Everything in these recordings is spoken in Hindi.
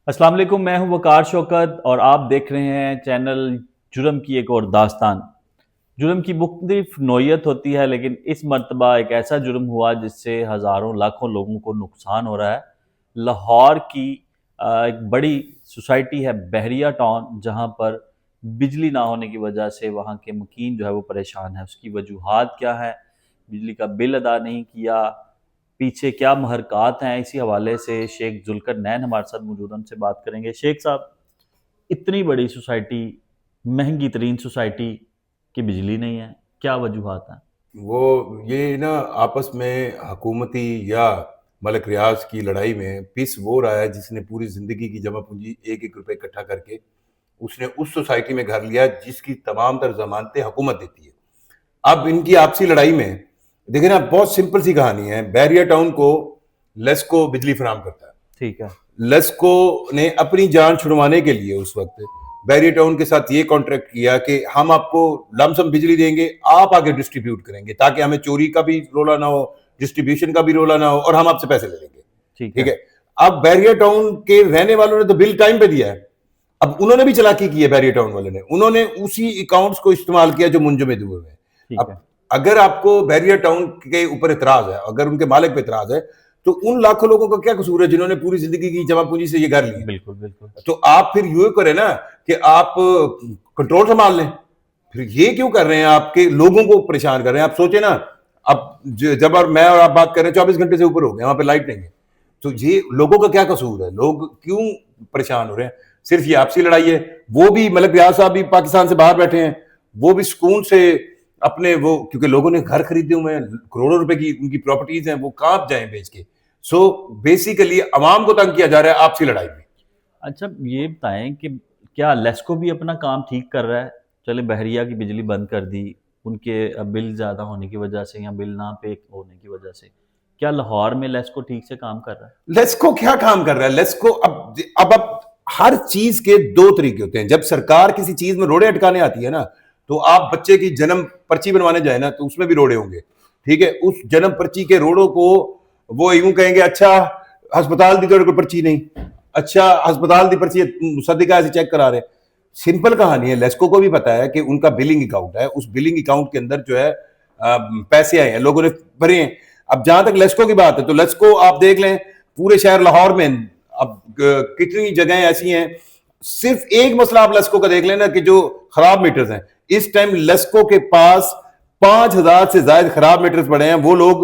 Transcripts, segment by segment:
अस्सलाम वालेकुम, मैं हूं वकार शौकत और आप देख रहे हैं चैनल जुर्म की एक और दास्तान। जुर्म की मुख्तलिफ नौइयत होती है, लेकिन इस मरतबा एक ऐसा जुर्म हुआ जिससे हज़ारों लाखों लोगों को नुकसान हो रहा है। लाहौर की एक बड़ी सोसाइटी है बहरिया टाउन, जहां पर बिजली ना होने की वजह से वहां के मकीन जो है वो परेशान है। उसकी वजूहात क्या है? बिजली का बिल अदा नहीं किया, पीछे क्या महरक़ात हैं? इसी हवाले से शेख जुल्कर नैन हमारे साथ मौजूद हैं, उनसे बात करेंगे। शेख साहब, इतनी बड़ी सोसाइटी, महंगी तरीन सोसाइटी की बिजली नहीं है, क्या वजूहात हैं? वो ये ना आपस में हकूमती या मलक रियाज की लड़ाई में पिस वो रहा है जिसने पूरी जिंदगी की जमा पूंजी एक एक रुपए इकट्ठा करके उसने उस सोसाइटी में घर लिया जिसकी तमाम तर जमानतें हुकूमत देती है। अब इनकी आपसी लड़ाई में देखिए ना, बहुत सिंपल सी कहानी है। बैरिया टाउन को लेस्को बिजली फराम करता है। ठीक है। लेस्को ने अपनी जान छुड़वाने के लिए उस वक्त बैरिया टाउन के साथ ये कॉन्ट्रैक्ट किया कि हम आपको लमसम बिजली देंगे, आप आगे डिस्ट्रीब्यूट करेंगे ताकि हमें चोरी का भी रोला ना हो, डिस्ट्रीब्यूशन का भी रोला ना हो, और हम आपसे पैसे ले लेंगे। ठीक ठीक है। है। अब बैरिया टाउन के रहने वालों ने तो बिल टाइम पे दिया है। अब उन्होंने भी चालाकी की है, बैरिया टाउन वाले ने, उन्होंने उसी अकाउंट्स को इस्तेमाल किया जो मुंजमद हुए हैं। ठीक है। अब अगर आपको बैरिया टाउन के ऊपर इतराज है, अगर उनके मालिक पे इतराज है, तो उन लाखों लोगों का क्या कसूर है जिन्होंने पूरी जिंदगी की जमा पूंजी से ये घर लिए? बिल्कुल, बिल्कुल। तो आप फिर यूं करें ना कि आप कंट्रोल संभाल लें। फिर ये क्यों कर रहे हैं? आपके लोगों को परेशान कर रहे हैं। आप सोचे ना, अब जब और मैं और आप बात कर रहे हैं 24 घंटे से ऊपर हो गए, वहां पे लाइट नहीं है, तो ये लोगों का क्या कसूर है? लोग क्यों परेशान हो रहे हैं? सिर्फ ये आपसी लड़ाई है। वो भी मलिक रियाज साहब भी पाकिस्तान से बाहर बैठे हैं, वो भी सुकून से अपने वो, क्योंकि लोगों ने घर खरीदे हुए हैं, करोड़ों रुपए की उनकी प्रॉपर्टीज हैं, वो कहां जाए बेच के। सो बेसिकली अवाम को तंग किया जा रहा है आपसी लड़ाई में। अच्छा, ये बताएं कि क्या लेस्को भी अपना काम ठीक कर रहा है? चले बहरिया की बिजली बंद कर दी, उनके बिल ज़्यादा होने की वजह से या बिल ना पे होने की वजह से, क्या लाहौर में लेस्को ठीक से काम कर रहा है? लेस्को क्या काम कर रहा है? लेस्को अब हर चीज के दो तरीके होते हैं। जब सरकार किसी चीज में रोड़े अटकाने आती है ना, तो आप बच्चे की जन्म पर्ची बनवाने जाए ना, तो उसमें भी रोड़े होंगे। ठीक है। उस जन्म पर्ची के रोड़ों को वो यूं कहेंगे, अच्छा अस्पताल दी तो कोई पर्ची नहीं, अच्छा अस्पताल दी पर्ची सदिका ऐसे चेक करा रहे। सिंपल कहानी है। लेस्को को भी पता है कि उनका बिलिंग अकाउंट है, उस बिलिंग अकाउंट के अंदर जो है पैसे आए हैं, लोगों ने भरे हैं। अब जहां तक लेस्को की बात है, तो लेस्को आप देख लें, पूरे शहर लाहौर में अब कितनी जगहें ऐसी हैं। सिर्फ एक मसला आप लेस्को का देख लेना कि जो खराब मीटर्स हैं, इस टाइम लेस्को के पास 5,000 से ज्यादा खराब मीटर्स पड़े हैं। वो लोग,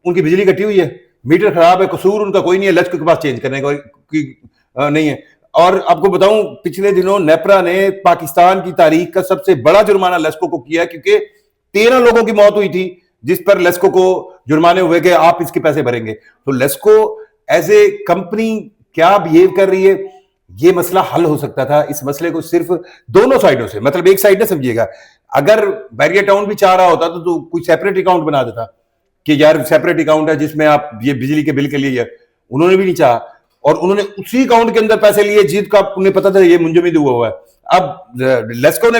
उनकी बिजली कटी हुई है, मीटर खराब है, कसूर उनका कोई नहीं है, लेस्को के पास चेंज करने का नहीं है। और आपको बताऊं, पिछले दिनों नेपरा ने पाकिस्तान की तारीख का सबसे बड़ा जुर्माना लेस्को को किया, क्योंकि 13 लोगों की मौत हुई थी जिस पर लेस्को को जुर्माने हुए कि आप इसके पैसे भरेंगे। तो लेस्को एज ए कंपनी क्या बिहेव कर रही है, ये मसला हल हो सकता था। इस मसले को सिर्फ दोनों साइडों से, मतलब एक साइड ना समझिएगा। अगर बैरिया टाउन भी चाह रहा होता तो कोई सेपरेट अकाउंट बना देता कि यार सेपरेट अकाउंट है जिसमें आप ये बिजली के बिल के लिए है। उन्होंने भी नहीं चाहा, और उन्होंने उसी अकाउंट के अंदर पैसे लिए जीत का उन्हें पता था ये मुंजमद हुआ है। अब लेस्को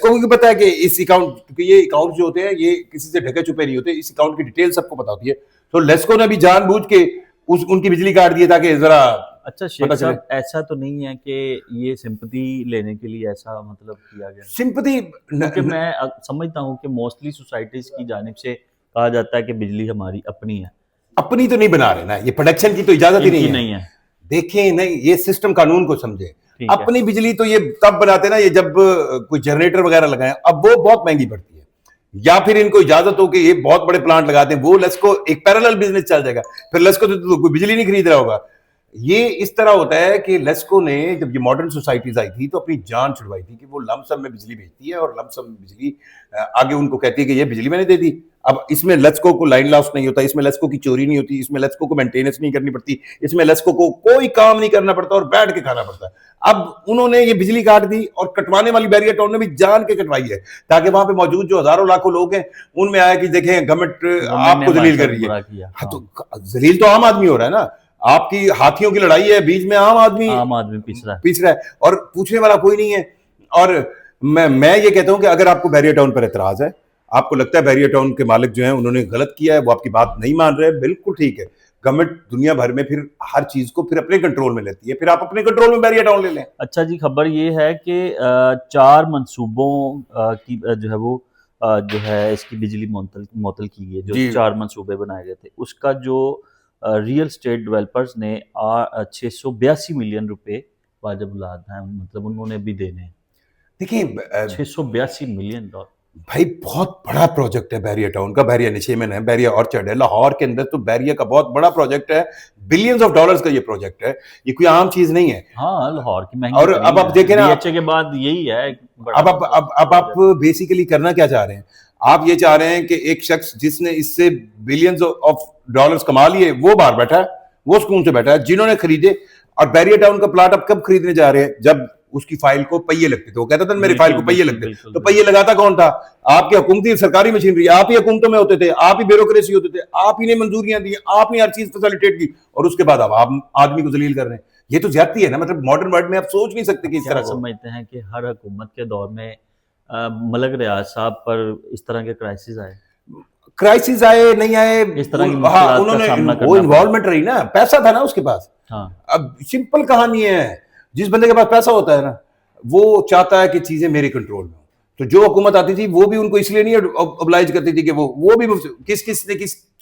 को भी पता है कि इस अकाउंट, क्योंकि ये अकाउंट जो होते हैं ये किसी से ढके छुपे नहीं होते, इस अकाउंट की डिटेल सबको पता होती है। तो लेस्को ने भी जानबूझ के उनकी बिजली काट दी है ताकि जरा अच्छा पता शेख चले। साहब, ऐसा तो नहीं है कि ये सिंपैथी लेने के लिए ऐसा मतलब किया गया? सिंपैथी क्योंकि मैं समझता हूँ कि मोस्टली सोसाइटीज की जानिब से कहा जाता है कि बिजली हमारी अपनी है। अपनी तो नहीं बना रहे ना, ये प्रोडक्शन की तो इजाजत ही नहीं इनकी है। नहीं है। देखें नहीं, ये सिस्टम कानून को समझे। ठीक है। अपनी बिजली तो ये तब बनाते ना, ये जब कोई जनरेटर वगैरह लगाए, अब वो बहुत महंगी पड़ती है, या फिर इनको इजाजत हो कि ये बहुत बड़े प्लांट लगाते हैं, वो लेस्को एक पैरेलल बिजनेस चल जाएगा। फिर लेस्को तो कोई बिजली नहीं खरीद रहा होगा। ये इस तरह होता है कि लेस्को ने जब ये मॉडर्न सोसाइटीज आई थी तो अपनी जान छुड़वाई थी कि वो लमसम में बिजली भेजती है, और लमसम में बिजली आगे उनको कहती है कि ये बिजली मैंने दे दी। अब इसमें लेस्को को लाइन लॉस नहीं होता, इसमें लेस्को की चोरी नहीं होती, इसमें लेस्को को मेंटेनेंस नहीं करनी पड़ती, इसमें लेस्को को कोई काम नहीं करना पड़ता और बैठ के खाना पड़ता है। अब उन्होंने ये बिजली काट दी, और कटवाने वाली बैरिया टाउन ने भी जान के कटवाई है ताकि वहां पे मौजूद जो हजारों लाखों लोग हैं उनमें आया कि देखें गवर्नमेंट गवर्नमेंट ने आपको हमारे जलील कर साथ रही है। बुरा किया। हाँ, हाँ। तो जलील तो आम आदमी हो रहा है ना। आपकी हाथियों की लड़ाई है, बीच में आम आदमी आम आदमी पिछड़ा है। पीछ रहा है, और पूछने वाला कोई नहीं है। और मैं ये कहता हूं कि अगर आपको बैरिया टाउन पर एतराज है, आपको लगता है बैरिया टाउन के मालिक जो हैं उन्होंने गलत किया है, वो आपकी बात नहीं मान रहे, बिल्कुल ठीक है, गवर्नमेंट दुनिया भर में फिर हर चीज को फिर अपने कंट्रोल में लेती है, फिर आप अपने कंट्रोल में बैरियर टाउन ले लें। अच्छा जी, खबर ये है कि 4 मंसूबों की जो है वो जो है इसकी बिजली मुअत्तल की गई है, जो जी 4 मंसूबे बनाए गए थे। उसका जो रियल एस्टेट डेवलपर्स ने 682 मिलियन रुपए वाजिब उलाद हैं, मतलब उन्होंने भी देने हैं। देखिए 682 मिलियन डॉलर। भाई बहुत बड़ा प्रोजेक्ट है बैरियर टाउन का, बैरियर निशेमन है, बैरियर ऑर्चर्ड है, लाहौर के अंदर तो बैरियर का बहुत बड़ा प्रोजेक्ट है, बिलियंस ऑफ डॉलर्स का ये प्रोजेक्ट है, ये कोई आम चीज नहीं है। हाँ, लाहौर की महंगी और अब आप देखें ना, BHA के बाद यही है बड़ा अब आप बेसिकली करना क्या चाह रहे हैं? आप ये चाह रहे हैं कि एक शख्स जिसने इससे बिलियंस ऑफ डॉलर्स कमा लिए वो बाहर बैठा है, वो सुकून से बैठा है, जिन्होंने खरीदे। और बैरियर टाउन का प्लाट अब कब खरीदने जा रहे हैं? जब उसकी फाइल को पहिए लगते थे। वो कहता था मेरी फाइल को पहिए लगते, तो पहिए लगाता कौन था? आपकी हुकूमती सरकारी मशीनरी, आप ही हुकूमतों में होते थे, आप ही ब्यूरोक्रेसी होते थे, आप ही ने मंजूरियां दी, आप ही हर चीज फैसिलिटेट की, और उसके बाद अब आप आदमी को जलील कर रहे हैं। ये तो ज्यादती है ना, मतलब मॉडर्न वर्ल्ड में आप सोच नहीं सकते कि इस तरह समझते हैं कि हर हुकूमत के दौर में मलक रियाज साहब पर इस तरह के क्राइसिस आए, क्राइसिस आए नहीं आए, इस तरह की हाँ, उन्होंने वो इन्वॉल्वमेंट रही ना, पैसा था ना उसके पास। हाँ। अब सिंपल कहानी है, जिस बंदे के पास पैसा होता है ना, वो चाहता है कि चीजें मेरे कंट्रोल में हो। तो जो हुकूमत आती थी वो भी उनको इसलिए नहीं ऑब्लाइज करती थी कि वो भी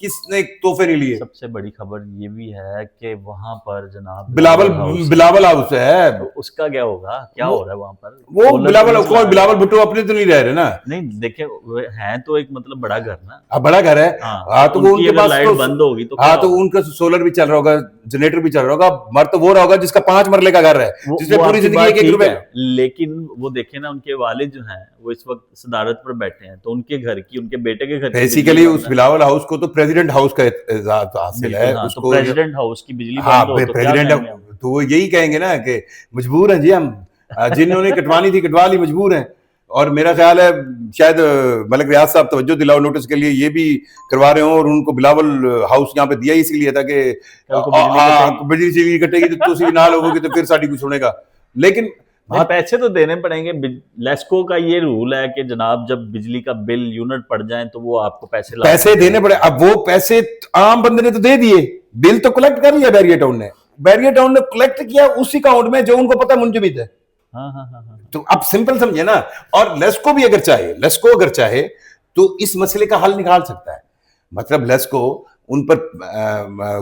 किसने तोहफे नहीं लिए। सबसे बड़ी खबर ये भी है कि वहां पर जनाब बिलावल हाउस है, तो उसका क्या होगा, क्या हो रहा है वहां पर? वो बिलावल भुट्टो अपने तो नहीं रह रहे ना। नहीं देखिए, है तो एक मतलब बड़ा घर ना। हाँ, बड़ा घर है। हाँ, तो वो उनके पास लाइट बंद होगी तो हाँ, तो उनका सोलर भी चल रहा होगा, जनरेटर भी चल रहा होगा। मर तो वो रहा होगा जिसका 5 मरले का घर है, जिसने पूरी जिंदगी एक रुपए। लेकिन वो देखे ना, उनके वालिद जो हैं वो इस वक्त सदारत पर बैठे हैं, तो उनके घर की, उनके बेटे के घर की बेसिकली उस बिलावल हाउस को तो प्रेसिडेंट हाउस का एजाज हासिल है। हाँ, तो प्रेसिडेंट हाउस की बिजली हाँ, बंद हो तो प्रेसिडेंट, तो वो यही कहेंगे ना कि मजबूर हैं जी हम, जिन्होंने कटवानी थी कटवा ली, मजबूर हैं। और मेरा ख्याल है शायद मलक रियाज साहब तवज्जो दिलाओ नोटिस के लिए ये भी करवा रहे हो, और उनको बिलावल हाउस यहाँ पे दिया इसीलिए था कि बिजली कटेगी तो तुसी ना लोगों की तो फिर साड़ी कुछ सुनेगा। लेकिन पैसे तो देने पड़ेंगे। लेस्को का ये रूल है कि जनाब जब बिजली का बिल यूनिट पड़ जाए तो वो आपको पैसे देने पड़े। अब वो पैसे आम बंदे ने तो दे दिए, बिल तो कलेक्ट कर लिया बैरियर टाउन ने कलेक्ट किया उसी अकाउंट में जो उनको पता मुंजमिद है। हाँ। तो अब सिंपल समझे ना। और लेस्को अगर चाहे तो इस मसले का हल निकाल सकता है। मतलब लेस्को उन पर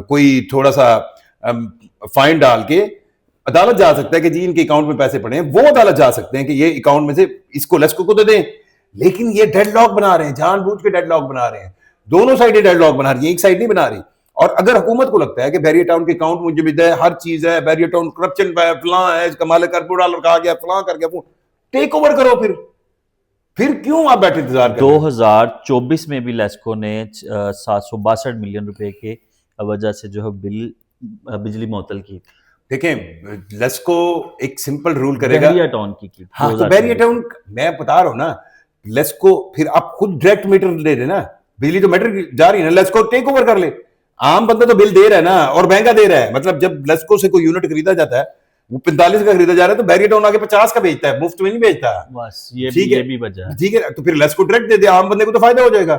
कोई थोड़ा सा फाइन डाल के अदालत जा सकता है कि जी इनके अकाउंट में पैसे पड़े हैं, वो अदालत जा सकते हैं कि ये अकाउंट में से इसको लेस्को को दे दें। लेकिन ये डेडलॉक बना रहे हैं, जानबूझ के डेडलॉक बना रहे हैं, दोनों साइडें डेडलॉक बना रही है, एक साइड नहीं बना रही। और अगर हुकूमत को लगता है कि बैरियर टाउन के अकाउंट मुंजमद है, हर चीज है, बैरियर टाउन करप्शन है, फलां है, इसका मालिक $1 कहा गया, फलां कर गया, टेक ओवर करो। फिर क्यों आप बैठे इंतजार कर? 2024 में भी लेस्को ने 762 मिलियन रुपए के वजह से जो है बिजली मुअत्तल की। देखें, लेस्को एक सिंपल रूल करेगा बैरियर टाउन की। हाँ, तो बैरियर टाउन मैं बता रहा हूं ना, लेस्को फिर आप खुद डायरेक्ट मीटर दे देना, बिजली तो मीटर जा रही है ना, लेस्को टेक ओवर कर ले। आम बंदा तो बिल दे रहा है ना, और महंगा दे रहा है। मतलब जब लेस्को से कोई यूनिट खरीदा जाता है वो 45 का खरीदा जा रहा है, तो बैरियर टाउन आगे 50 का बेचता है, मुफ्त में नहीं बेचता। बस ये भी वजह है। ठीक है, तो फिर लेस्को डायरेक्ट दे दे, आम बंदे को तो फायदा हो जाएगा।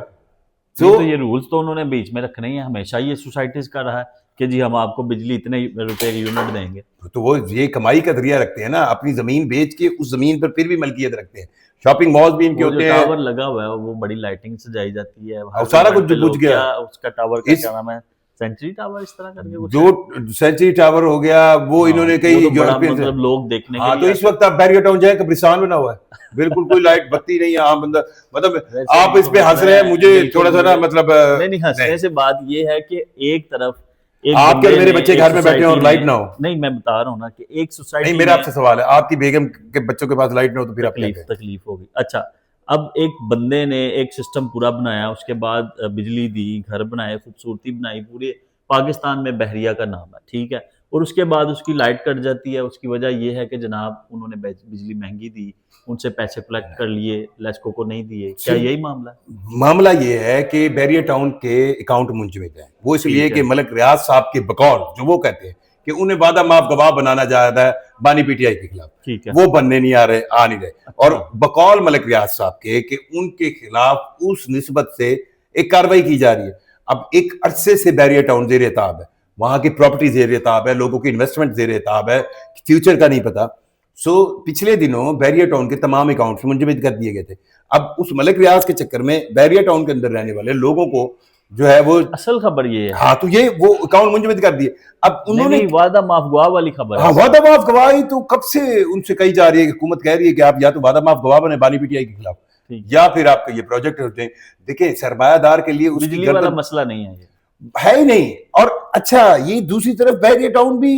तो ये रूल्स तो उन्होंने बीच में रखने ही है, हमेशा ये सोसाइटीज का रहा है कि जी हम आपको बिजली इतने रुपए की यूनिट देंगे। तो वो ये कमाई का जरिया रखते हैं ना, अपनी जमीन बेच के उस जमीन पर फिर भी मलकियत रखते हैं। शॉपिंग मॉल भी इनके होते हैं, टावर लगा हुआ है वो बड़ी लाइटिंग सजाई जाती है, सारा कुछ बुझ गया। उसका टावर का क्या नाम है, सेंचुरी टावर, इस तरह करके जो सेंचुरी टावर हो गया वो इन्होंने कई यूरोपियन मतलब लोग देखने के लिए। तो इस वक्त आप बैरियर टाउन जाए, कब्रिस्तान बना हुआ है, बिल्कुल कोई लाइट बत्ती नहीं है। आम बंदा मतलब आप इस पे हंस रहे हैं, मुझे थोड़ा सा ना मतलब नहीं हंसने से बात ये है कि एक तरफ आपके मेरे बच्चे घर में बैठे और लाइट ना हो। नहीं, मैं बता रहा हूँ ना कि एक सोसाइटी नहीं, मेरा आपसे सवाल है, आपकी बेगम के बच्चों के पास लाइट ना हो तो फिर तकलीफ होगी। अच्छा, अब एक बंदे ने एक सिस्टम पूरा बनाया, उसके बाद बिजली दी, घर बनाए, खूबसूरती बनाई, पूरे पाकिस्तान में बहरिया का नाम है, ठीक है, और उसके बाद उसकी लाइट कट जाती है। उसकी वजह यह है कि जनाब उन्होंने बिजली महंगी दी, उनसे पैसे कलेक्ट कर लिए, लेस्को को नहीं दिए। क्या यही मामला है? मामला ये है कि बैरियर टाउन के अकाउंट मुंजमद है, वो इसलिए कि मलक रियाज साहब के बकौल जो वो कहते हैं कि उन्हें वादा माफ गवाह बनाना चाहता है बानी पीटीआई के खिलाफ, ठीक है, वो बनने नहीं आ नहीं रहे। और बकौल मलक रियाज साहब के कि उनके खिलाफ उस निस्बत से एक कार्रवाई की जा रही है। अब एक अरसे से बैरियर टाउन ज़ेर-ए-ताब है, वहां की प्रॉपर्टी ज़ेर ताब है, लोगों की इन्वेस्टमेंट ज़ेर ताब है, फ्यूचर का नहीं पता। सो पिछले दिनों बैरिया टाउन के तमाम अकाउंट्स मुंजमद कर दिए गए थे। अब उस मलिक रियाज के चक्कर में बैरिया टाउन के अंदर रहने वाले लोगों को जो है वो, असल खबर ये है। हाँ, तो ये वो अकाउंट मुंजमद कर दिए। अब नहीं उन्होंने, नहीं, वादा माफ गवाह वाली खबर है। हाँ, वादा माफ गवाही तो कब से उनसे कही जा रही है कि हुकूमत कह रही है कि आप या तो वादा माफ गवाह बने बानी पीटीआई के खिलाफ, या फिर आपका ये प्रोजेक्ट होते हैं। देखिए, सरमायादार के लिए उसकी बिजली वाला गर्दन मसला नहीं है ये। है ही नहीं। और अच्छा, ये दूसरी तरफ बैरिया टाउन भी,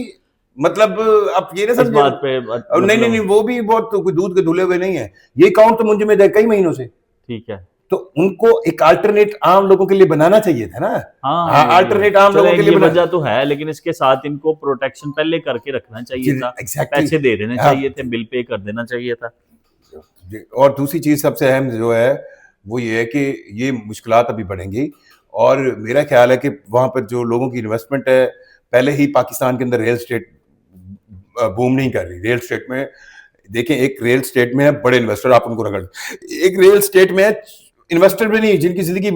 मतलब आप ये ना इस समझे, बात पे नहीं नहीं नहीं, वो भी बहुत तो कोई दूध के धुले हुए नहीं है। ये अकाउंट तो मुंजमद है कई महीनों से। ठीक है। तो उनको एक अल्टरनेट आम लोगों के लिए बनाना चाहिए था ना। हाँ हाँ, अल्टरनेट आम लोगों के लिए वजह तो है, लेकिन इसके साथ इनको प्रोटेक्शन पहले करके रखना चाहिए था। एग्जैक्टली, पैसे दे देने चाहिए थे, बिल पे कर देना चाहिए था। और दूसरी चीज सबसे अहम जो है वो ये है कि ये मुश्किलात अभी बढ़ेंगी। और मेरा ख्याल है कि वहां पर जो लोगों की इन्वेस्टमेंट है, पहले ही पाकिस्तान के अंदर रियल स्टेट बूम नहीं कर रही। रियल स्टेट में देखें, एक रियल स्टेट में है बड़े इन्वेस्टर, आप उनको रगड़, एक रियल स्टेट में इन्वेस्टर भी नहीं, जिनकी जिंदगी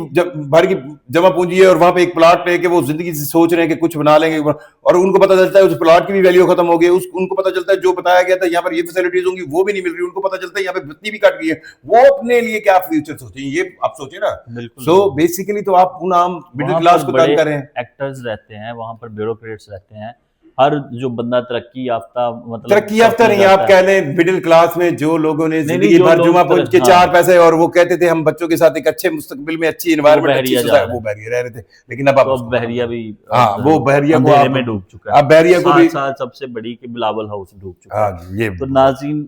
भर की जमा पूंजी है और वहां पे एक प्लाट लेके वो जिंदगी से सोच रहे हैं कि कुछ बना लेंगे, और उनको पता चलता है उस प्लाट की भी वैल्यू खत्म हो गई। उनको पता चलता है जो बताया गया था यहाँ पर ये फैसिलिटीज होंगी वो भी नहीं मिल रही। उनको पता चलता है यहाँ पे बत्ती भी कट गई है। वो अपने लिए क्या फ्यूचर सोचें, ये आप सोचे ना। सो बेसिकली तो आप उन आम मिडिल क्लास को तंग करें। एक्टर्स रहते हैं वहां पर, ब्यूरोक्रेट्स रहते हैं। हर जो बंदा तरक्की याफ्ता, मतलब तरक्की याफ्ता नहीं, आप कह लें मिडिल क्लास में जो लोगों ने जिंदगी भर जुमा पहुंच के 4 पैसे, और वो कहते थे हम बच्चों के साथ एक अच्छे मुस्तकबिल में, अच्छी एनवायरनमेंट, अच्छी सोसाइटी, वो बहरिया रह रहे थे। लेकिन अब तो बहरिया भी, हाँ, वो बहरिया को अंधेरे में डूब चुका है। अब बहरिया को भी साथ सबसे बड़ी कि बिलावल हाउस डूब चुका है। ये तो नाज़रीन,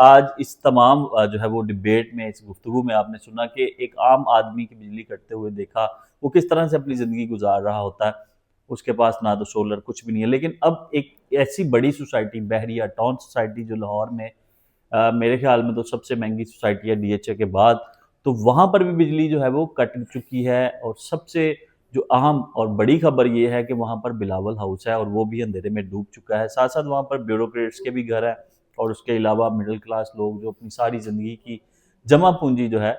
आज इस तमाम जो है वो डिबेट में, इस गुफ्तगू में आपने सुना कि एक आम आदमी की बिजली कटते हुए देखा, वो किस तरह से अपनी ज़िंदगी गुजार रहा होता है। उसके पास ना तो सोलर, कुछ भी नहीं है। लेकिन अब एक ऐसी बड़ी सोसाइटी, बहरिया टाउन सोसाइटी, जो लाहौर में मेरे ख्याल में तो सबसे महंगी सोसाइटी है डीएचए के बाद, तो वहाँ पर भी बिजली जो है वो कट चुकी है। और सबसे जो अहम और बड़ी खबर ये है कि वहाँ पर बिलावल हाउस है और वो भी अंधेरे में डूब चुका है। साथ साथ वहाँ पर ब्यूरोक्रेट्स के भी घर हैं, और उसके अलावा मिडिल क्लास लोग जो अपनी सारी ज़िंदगी की जमा पूंजी जो है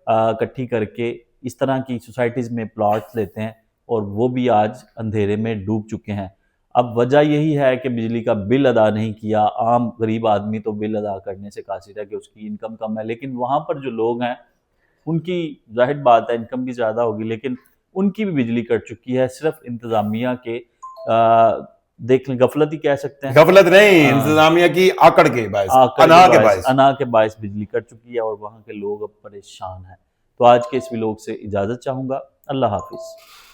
इकट्ठी करके इस तरह की सोसाइटीज़ में प्लॉट्स लेते हैं, और वो भी आज अंधेरे में डूब चुके हैं। अब वजह यही है कि बिजली का बिल अदा नहीं किया। आम गरीब आदमी तो बिल अदा करने से कासिर है कि उसकी इनकम कम है, लेकिन वहाँ पर जो लोग हैं उनकी जाहिर बात है इनकम भी ज़्यादा होगी, लेकिन उनकी भी बिजली कट चुकी है। सिर्फ इंतज़ामिया के देख लें, गफलत ही कह सकते हैं, गफलत नहीं, इंतजामिया की आकड़ के बायस, अना के बायस बिजली कट चुकी है, और वहाँ के लोग अब परेशान हैं। तो आज के इस व्लॉग से इजाज़त चाहूँगा। अल्लाह हाफिज़।